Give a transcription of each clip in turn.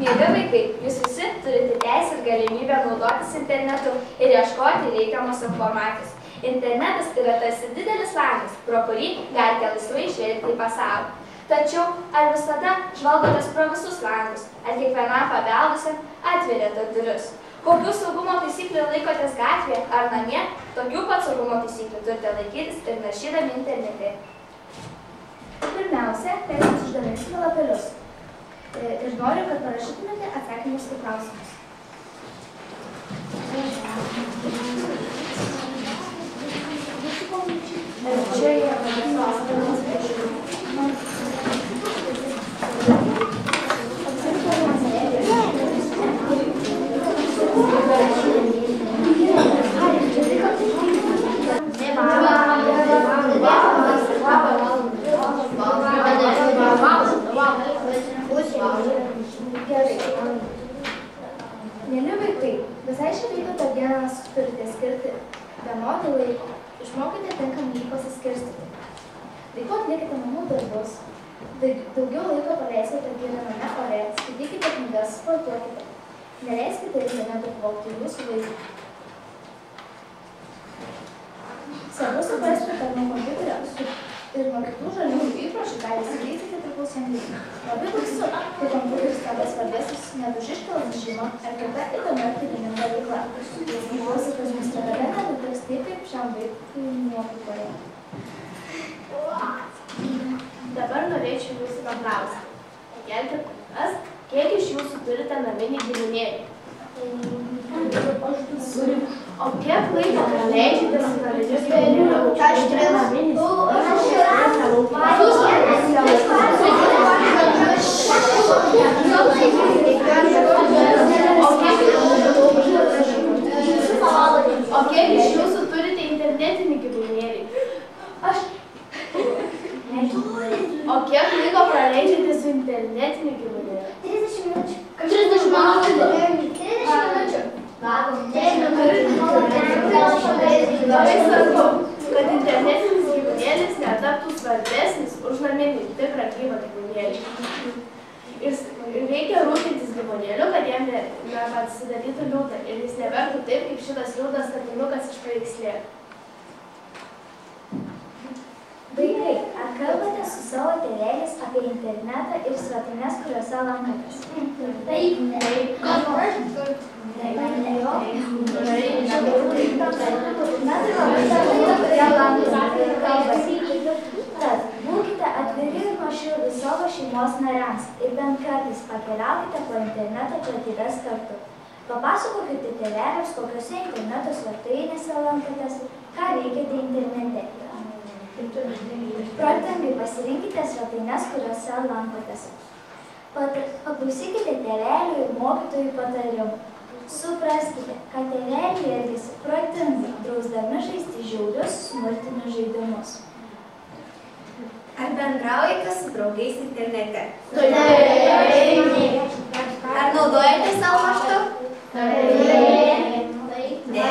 Mieli vaikai, jūs visi turite teisę ir galimybę naudotis internetu ir ieškoti reikiamos informacijos. Internetas yra tarsi didelis langas, pro kurį galite laisvai žvelgti į pasaulį. Tačiau, ar visada žvalgotės pro visus langus, ar kiekvienam pabeldusiam atveriate duris? Kokių saugumo taisyklių laikotės gatvėje ar namie, tokių pat saugumo taisyklių turite laikytis ir naršydami internete. Pirmiausia, jums uždavėsime lapelius. Ir noriu, kad parašytumėte atsakymus į klausimus. Čia yra Mieli vaikai, visai šią veiklą per dieną turite skirti vienodį laiko. Išmokite tinkamai jį pasiskirstyti. Laiku atlikite namų darbus. Daugiau laiko paleiskite gyvename ore, skaitykite knygas, sportuokite. Neleiskite internetu pavogti jūsų laiką. Svarbu suprasti, kad nuo kompiuterio ir nuo kitų žaliųjų įpročių gali įsigyti priklausomybę. Labai baisu, kai kompiuteris tampa svarbesnis negu žiškalas žyma ar kita įdomia turininga veikla. Tikiuosi, kad jums niekada nenutiks taip, kaip šiam vaikui mokykloje. Dabar norėčiau jūsų paklausti. Kelkite rankas, kiek iš jūsų turite naminį gyvūnėlį? O kiek laiko praleidžiate su naminiu gyvūnėliu? Aš turiu naminį. O kiek iš jūsų turite internetinį gyvūnėlį? O kiek laiko praleidžiate su internetiniu gyvūnėliu? 30 minučių. 30 minučių. Labai svarbu, kad internetinis gyvūnėlis netaptų svarbesnis už naminį tikrą gyvą gyvūnėlį. Ir reikia rūpintis gyvūnėliu, kad jam nepasidarytų liūdna ir jis nevertų taip, kaip šitas liūdnas katinukas iš paveikslėlio. Vaikai, ar kalbate su savo tėveliais apie internetą ir svetaines, kuriuose lankotės? Taip. Tad būkite atviri ir nuoširdūs savo šeimos nariams ir bent kartais pakeliaukite po interneto platybes kartu. Papasakokite tėveliams, kokiuose interneto svetainėse lankotės, ką veikiate internete. Protingai pasirinkite svetaines, kuriuose lankotės. Paklausykite tėvelių ir mokytojų patarimų. Supraskite, kad tėveliai elgiasi protingai, drausdami žaisti žiaurius smurtinius žaidimus. Ar bendraujate su draugais internete? Taip. Ar naudojate savo paštą? Taip. Ne.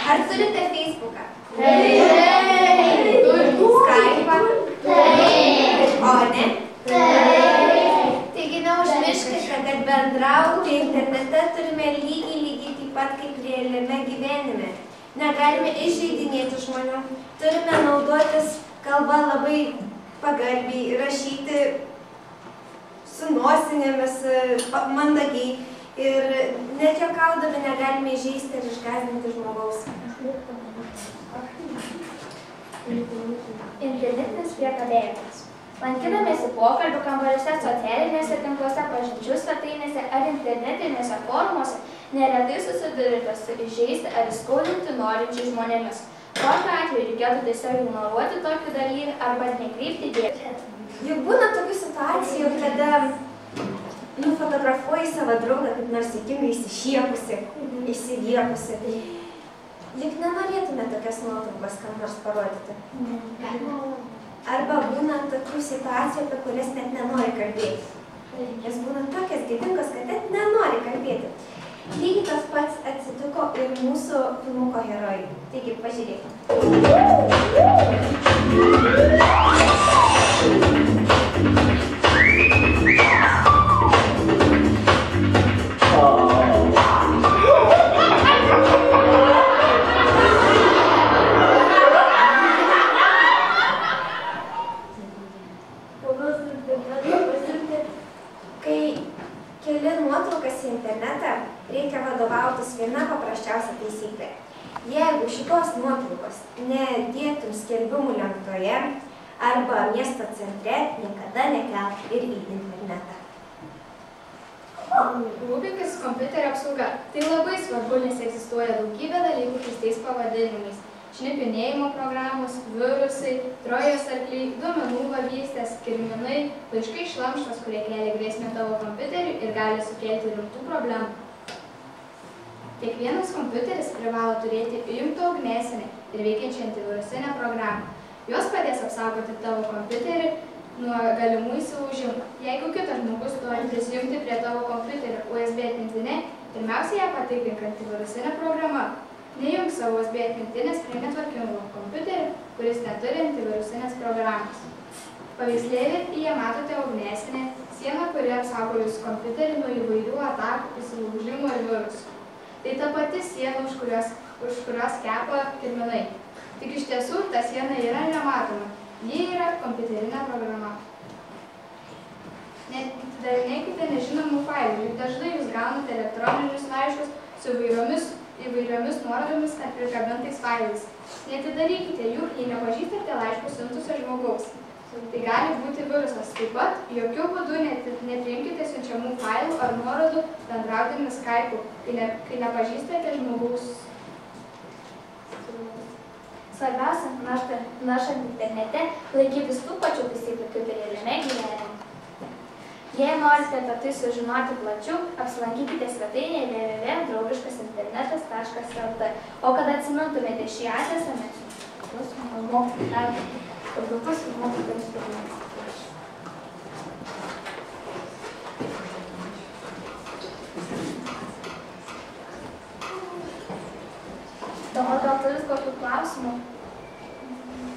Ar turite Facebooką? Taip. Skype'ą? Taip. O ne? Taip. Taigi neužmirškite, kad bendrauti internete turime lygiai taip pat kaip realiame gyvenime. Negalime įžeidinėti žmonių, turime naudotis kalbą labai pagarbiai, rašyti su nosinėmis mandagiai ir net juokaudami negalime įžeisti ir išgąsdinti žmogaus. Internetinis priekabiavimas. Lankydamiesi pokalbių kambariuose, socialinėse tinkluose, pažinčių svetainėse ar internetinėse forumuose, neretai susidurite su įžeisti ar įskaudinti norinčiais žmonėmis. Tokiu atveju reikėtų tiesiog ignoruoti tokį dalyvį arba nekreipti dėmesio. Juk būna tokių situacijų, kada nufotografuoji savo draugą kaip nors juokingai išsišiepusi, išsiviepusi. Juk nenorėtume tokias nuotraukas kam nors parodyti. Arba būna tokių situacijų, apie kurias net nenori kalbėti. Jos būna tokias gėdingos, kad net nenori kalbėti. Lygiai tas pats atsitiko ir mūsų filmuko herojui. Taigi, pažiūrėkime. nuotraukos nedėtum skelbimų lentoje arba miesto centre, niekada nekelk ir į internetą. Rūpinkis kompiuterio apsauga. Tai labai svarbu, nes egzistuoja daugybė dalykų keistais pavadinimais. Šnipinėjimo programos, virusai, trojos arkliai, duomenų vagystės, kirminai, laiškai šlamštos, kurie kelia grėsmę tavo kompiuteriui ir gali sukelti rimtų problemų. Kiekvienas kompiuteris privalo turėti įjungtą ugnesinę ir veikiančią antivirusinę programą. Jos padės apsaugoti tavo kompiuterį nuo galimų įsilaužimų. Jeigu kitas žmogus nori prisijungti prie tavo kompiuterio USB atmintinę, pirmiausia ją patikrink antivirusinę programą. Nejung savo USB atmintinės prie netvarkingo kompiuterio, kuris neturi antivirusinės programos. Paveikslėlyje matote ugnesinę sieną, kuri apsaugo jūsų kompiuterį nuo įvairių atakų, įsilaužimų ir virusų. Tai ta pati siena, už kurios kepa kirminai. Tik iš tiesų ta siena yra nematoma. Ji yra kompiuterinė programa. Netidarinėkite nežinomų failų, juk dažnai jūs gaunate elektroninius laiškus su įvairiomis nuorodomis ir prikabintais failais. Netidarykite jų, jei nepažįstate laiškų siuntusio žmogaus. Tai gali būti virusas. Taip pat jokių būdų nepriimkite siunčiamų failų ar nuorodų bendraudami Skype'u, kai nepažįstate žmogaus. Svarbiausia, naršant internete, laikytis tų pačių taisyklių kaip ir realiame gyvenime. Jei norite apie tai sužinoti plačiau, apsilankykite svetainėje www.draugiškasinternetas.lt. O kad atsimintumėte šį adresą, mes Dabar gal turit kokių klausimų?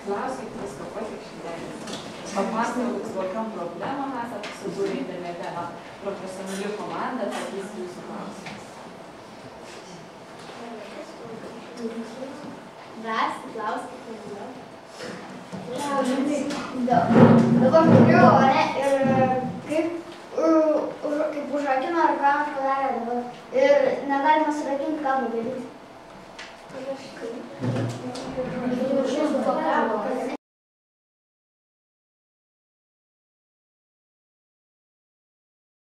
Klauskit viską patikšinėti. Papasakokit, kokiom problemom esat susidūrę internete, profesionali komanda atsakys jūsų klausimus. Drąsiai, klauskite. Dabar žiūrėjau, ne, ir kaip užrakino, ar ką padarė dabar. Ir negalima surakinti, ką nudaryti.